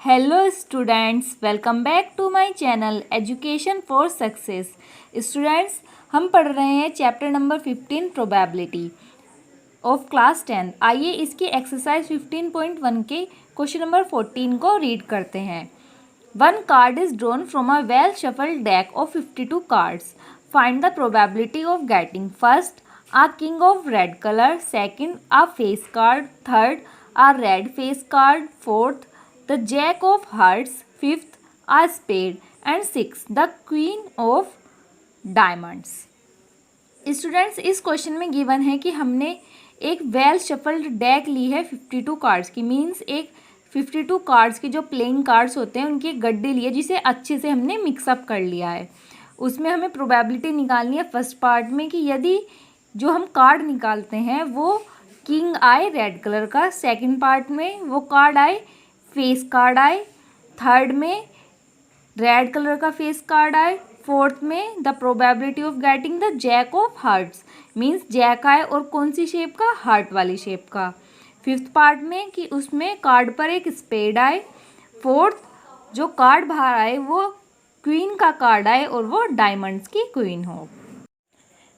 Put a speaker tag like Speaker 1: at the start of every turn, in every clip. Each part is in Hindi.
Speaker 1: Hello students, welcome back to my channel education for success. Students, हम पढ़ रहे हैं chapter number 15 probability of class 10। आइए इसकी एक्सरसाइज 15.1 के क्वेश्चन नंबर 14 को रीड करते हैं। One card is drawn from a well shuffled deck of 52 cards. Find the probability of getting first a king of red color, second a face card, third a red face card, fourth the jack of hearts, fifth a spade and sixth the queen of diamonds। Students, इस क्वेश्चन में गिवन है कि हमने एक वेल शफल्ड डेक ली है 52 कार्ड्स की। मीन्स एक 52 कार्ड्स के जो प्लेइंग कार्ड्स होते हैं उनके गड्ढे लिए, जिसे अच्छे से हमने मिक्सअप कर लिया है। उसमें हमें प्रोबेबिलिटी निकालनी है फर्स्ट पार्ट में कि यदि जो हम कार्ड निकालते हैं वो किंग आए रेड कलर का, सेकंड पार्ट में वो कार्ड आए फेस कार्ड आए, थर्ड में रेड कलर का फेस कार्ड आए, फोर्थ में the probability of getting the jack of hearts means jack आए और कौन सी शेप का, हार्ट वाली शेप का। फिफ्थ पार्ट में कि उसमें कार्ड पर एक स्पेड आए, फोर्थ जो कार्ड बाहर आए वो क्वीन का कार्ड आए और वो डायमंड्स की क्वीन हो।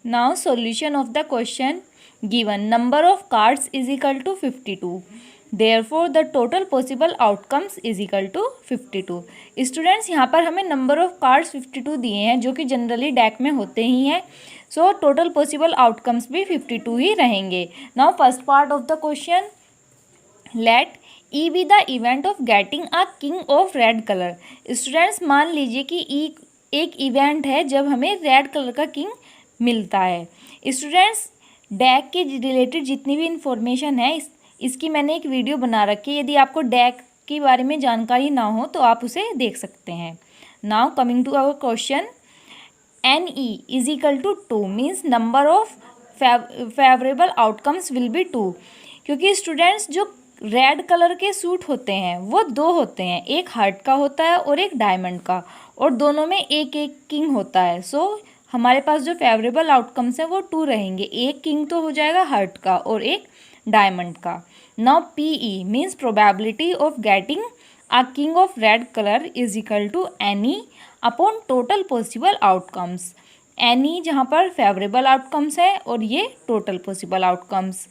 Speaker 1: Now solution of the question given number of cards is equal to 52. Therefore the total possible outcomes is equal to 52. Students, यहाँ पर हमें number of cards 52 दिए हैं जो कि जनरली डेक में होते ही हैं। So total possible outcomes भी 52 ही रहेंगे। Now first part of the question, let E be the event of getting a king of red color. Students, मान लीजिए कि E एक इवेंट है जब हमें रेड कलर का किंग मिलता है। स्टूडेंट्स, डेक के रिलेटेड जितनी भी इंफॉर्मेशन है इसकी मैंने एक वीडियो बना रखी है। यदि आपको डेक के बारे में जानकारी ना हो तो आप उसे देख सकते हैं। Now coming to our question, NE is equal to 2 means number of favourable outcomes will be 2। क्योंकि स्टूडेंट्स जो रेड कलर के सूट होते हैं वो दो होते हैं, एक हार्ट का होता है और एक डायमंड का, और दोनों में एक एक किंग होता है। सो हमारे पास जो फेवरेबल आउटकम्स हैं वो 2 रहेंगे, एक किंग तो हो जाएगा हार्ट का और एक डायमंड का। Now PE means probability of getting a king of red colour is equal to NE upon total possible outcomes. NE जहाँ पर फेवरेबल आउटकम्स है और ये total possible outcomes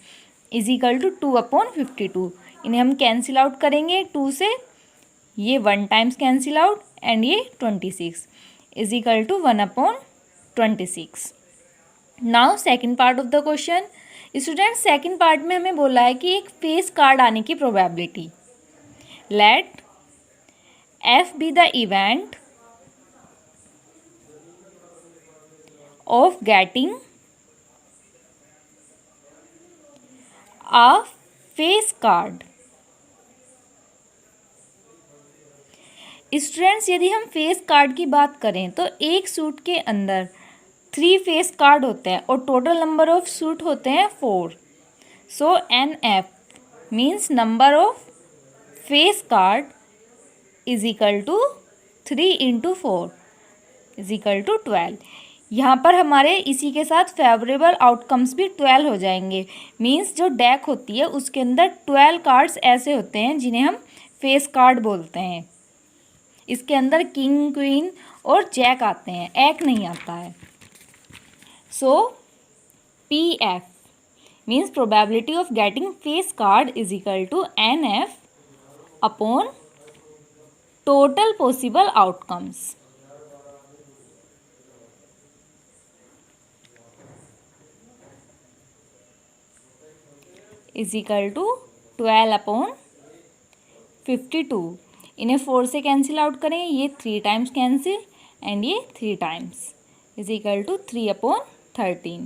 Speaker 1: is equal to 2 upon 52। इन्हें हम कैंसिल आउट करेंगे 2 से, ये 1 टाइम्स कैंसिल आउट एंड ये 26 is equal to 1 upon 26। Now second part of the question. Student, second part में हमें बोला है कि एक फेस कार्ड आने की probability. Let F be the event of getting a face card. Students, यदि हम फेस कार्ड की बात करें तो एक सूट के अंदर 3 फेस कार्ड होते हैं और टोटल नंबर ऑफ सूट होते हैं 4। So NF means number of face card is equal to 3 into 4 is equal to 12। यहाँ पर हमारे इसी के साथ फेवरेबल आउटकम्स भी 12 हो जाएंगे। मीन्स जो डेक होती है उसके अंदर 12 कार्ड्स ऐसे होते हैं जिन्हें हम फेस कार्ड बोलते हैं। इसके अंदर किंग, क्वीन और जैक आते हैं, एक नहीं आता है। So PF means probability of getting face card is equal to NF upon total possible outcomes is equal to 12 upon 52। इन्हें 4 से कैंसिल आउट करेंगे, ये 3 टाइम्स कैंसिल एंड ये 3 times is equal to 3 upon 13।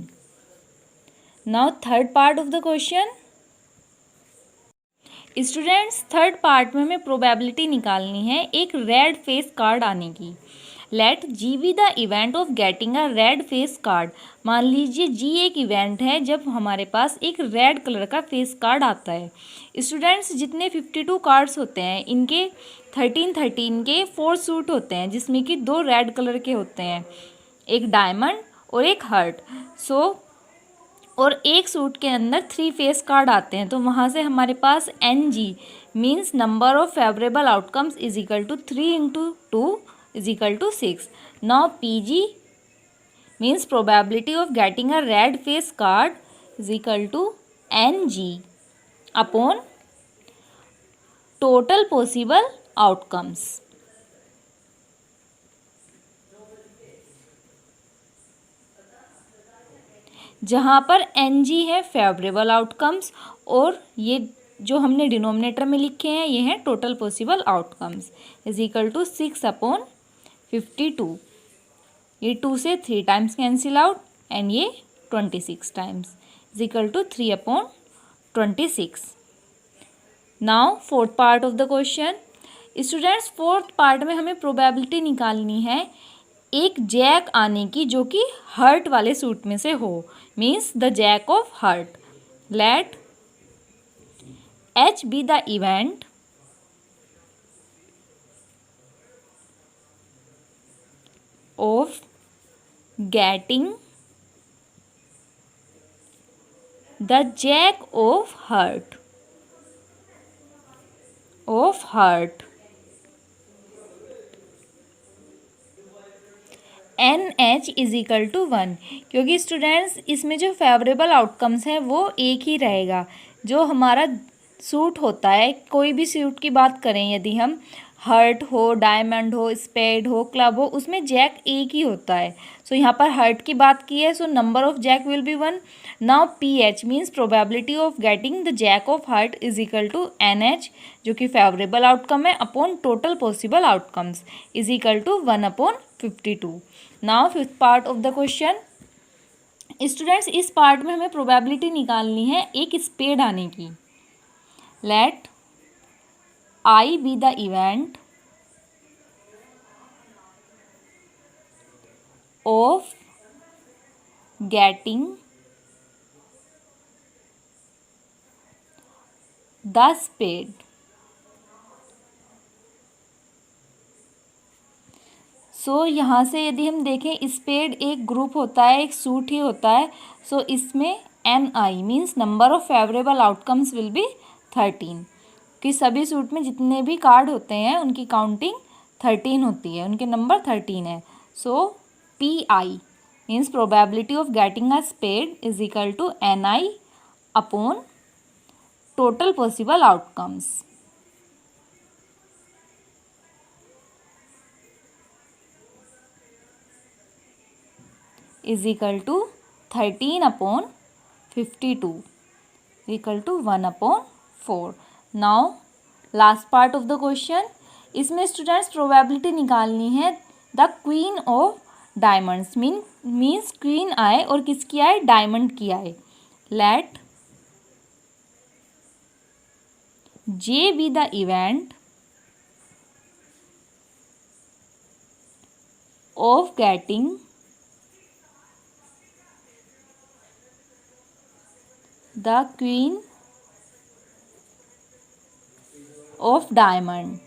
Speaker 1: Now third part of the question. Students, third part में हमें प्रोबेबिलिटी निकालनी है एक रेड फेस कार्ड आने की। Let G be the event of getting a red face card. मान लीजिए G एक इवेंट है जब हमारे पास एक रेड कलर का फेस कार्ड आता है। स्टूडेंट्स, जितने 52 कार्ड्स होते हैं इनके 13 के 4 सूट होते हैं जिसमें कि 2 रेड कलर के होते हैं, एक डायमंड और एक हार्ट। सो और एक सूट के अंदर 3 फेस कार्ड आते हैं, तो वहाँ से हमारे पास NG means number of favorable outcomes is equal to 3 into 2 is equal to 6. Now PG means probability of getting a red face card is equal to NG upon total possible outcomes. जहाँ पर NG है फेवरेबल आउटकम्स और ये जो हमने डिनोमिनेटर में लिखे हैं ये हैं total possible outcomes is equal to 6 upon 52. ये 2 से 3 टाइम्स कैंसिल आउट एंड ये 26 times is equal to 3 upon 26. Now fourth part of the question. Students fourth part में हमें प्रोबेबिलिटी निकालनी है एक जैक आने की जो कि हर्ट वाले सूट में से हो, means the jack of heart. Let H be the event of getting the jack of heart NH is equal to 1. क्योंकि स्टूडेंट्स इसमें जो फेवरेबल आउटकम्स हैं वो एक ही रहेगा. जो हमारा सूट होता है, कोई भी सूट की बात करें यदि हम, हर्ट हो, डायमंड हो, स्पेड हो, क्लब हो, उसमें जैक एक ही होता है. सो यहाँ पर हर्ट की बात की है, so number of jack will be 1. Now PH means probability of getting the jack of heart is equal to NH जो कि फेवरेबल आउटकम है upon total possible outcomes is equal to 1 upon 52. Now fifth part of the question. Students इस पार्ट में हमें प्रोबेबिलिटी निकालनी है एक स्पेड आने की. लेट I be the event of getting the spade. So यहाँ से यदि हम देखें स्पेड एक ग्रुप होता है, एक सूट ही होता है. सो इसमें NI means number of favourable outcomes will B 13 कि सभी सूट में जितने भी कार्ड होते हैं उनकी काउंटिंग 13 होती है, उनके नंबर 13 है. So PI means probability of getting a spade is equal to NI upon total possible outcomes. Is equal to 13 upon 52 equal to 1 upon 4. Now last part of the question. इसमें स्टूडेंट्स प्रोबेबिलिटी निकालनी है the queen of diamonds means queen आए और किसकी आए, डायमंड की आए. Let J be the event of getting the queen of diamond.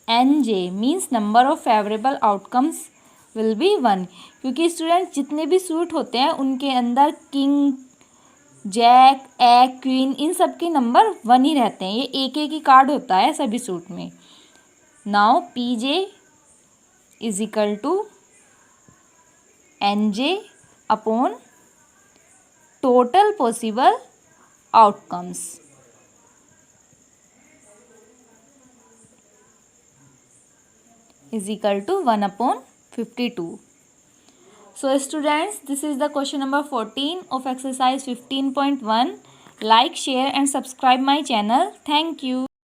Speaker 1: NJ means number of favorable outcomes will be 1. क्योंकि स्टूडेंट जितने भी सूट होते हैं उनके अंदर किंग, जैक, एग, क्वीन इन सब के नंबर 1 ही रहते हैं. ये एक एक ही कार्ड होता है सभी सूट में. Now PJ is equal to NJ upon total possible outcomes. is equal to 1 upon 52. So students, this is the question number 14 of exercise 15.1. Like, share and subscribe my channel. Thank you.